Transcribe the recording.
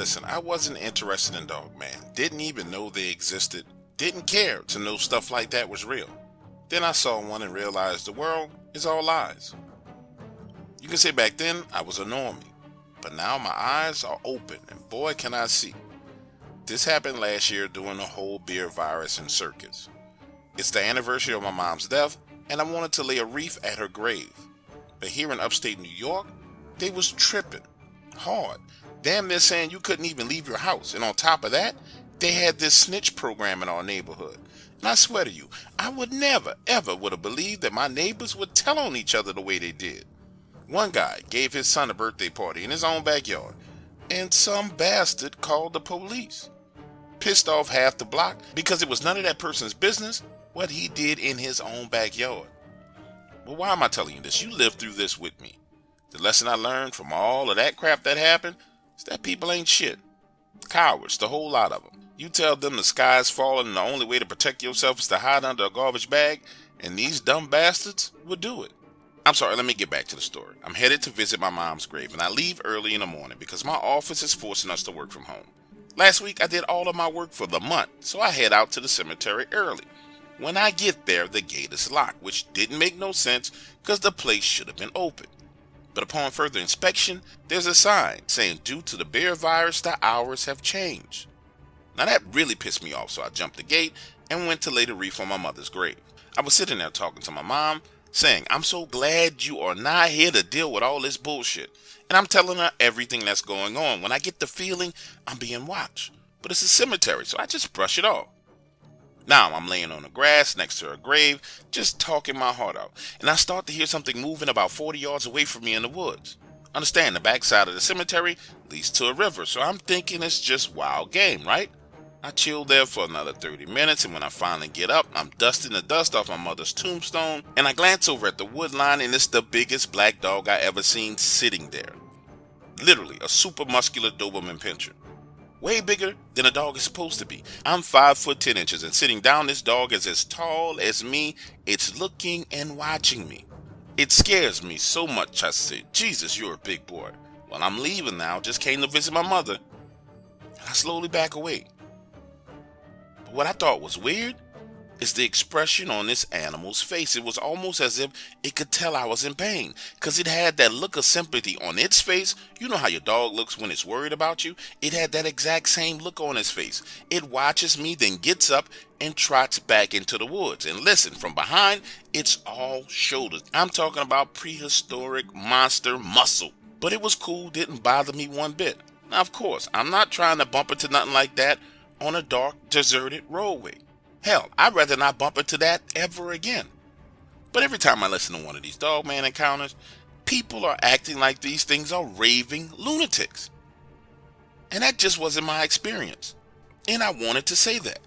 Listen, I wasn't interested in Dogman, didn't even know they existed, didn't care to know stuff like that was real. Then I saw one and realized the world is all lies. You can say back then I was a normie, but now my eyes are open and boy can I see. This happened last year during the whole beer virus and circus. It's the anniversary of my mom's death and I wanted to lay a wreath at her grave. But here in upstate New York, they was tripping hard. Damn near saying you couldn't even leave your house. And on top of that, they had this snitch program in our neighborhood. And I swear to you, I would never, ever would have believed that my neighbors would tell on each other the way they did. One guy gave his son a birthday party in his own backyard, and some bastard called the police. Pissed off half the block because it was none of that person's business what he did in his own backyard. Well, why am I telling you this? You lived through this with me. The lesson I learned from all of that crap that happened is that people ain't shit. Cowards, the whole lot of them. You tell them the sky's falling and the only way to protect yourself is to hide under a garbage bag, and these dumb bastards would do it. I'm sorry, let me get back to the story. I'm headed to visit my mom's grave, and I leave early in the morning because my office is forcing us to work from home. Last week, I did all of my work for the month, so I head out to the cemetery early. When I get there, the gate is locked, which didn't make no sense because the place should have been open. But upon further inspection, there's a sign saying due to the bear virus, the hours have changed. Now that really pissed me off, so I jumped the gate and went to lay the wreath on my mother's grave. I was sitting there talking to my mom, saying, I'm so glad you are not here to deal with all this bullshit. And I'm telling her everything that's going on when I get the feeling I'm being watched. But it's a cemetery, so I just brush it off. Now I'm laying on the grass next to her grave, just talking my heart out. And I start to hear something moving about 40 yards away from me in the woods. Understand, the backside of the cemetery leads to a river, so I'm thinking it's just wild game, right? I chill there for another 30 minutes, and when I finally get up, I'm dusting the dust off my mother's tombstone, and I glance over at the wood line, and it's the biggest black dog I ever seen sitting there. Literally, a super muscular Doberman pinscher. Way bigger than a dog is supposed to be. I'm 5 foot 10 inches, and sitting down, this dog is as tall as me. It's looking and watching me. It scares me so much, I say, Jesus, you're a big boy. Well, I'm leaving now, just came to visit my mother. And I slowly back away. But what I thought was weird is the expression on this animal's face. It was almost as if it could tell I was in pain, because it had that look of sympathy on its face. You know how your dog looks when it's worried about you? It had that exact same look on its face. It watches me, then gets up and trots back into the woods. And listen, from behind, it's all shoulders. I'm talking about prehistoric monster muscle. But it was cool, didn't bother me one bit. Now, of course, I'm not trying to bump into nothing like that on a dark, deserted roadway. Hell, I'd rather not bump into that ever again. But every time I listen to one of these Dogman encounters, people are acting like these things are raving lunatics. And that just wasn't my experience. And I wanted to say that.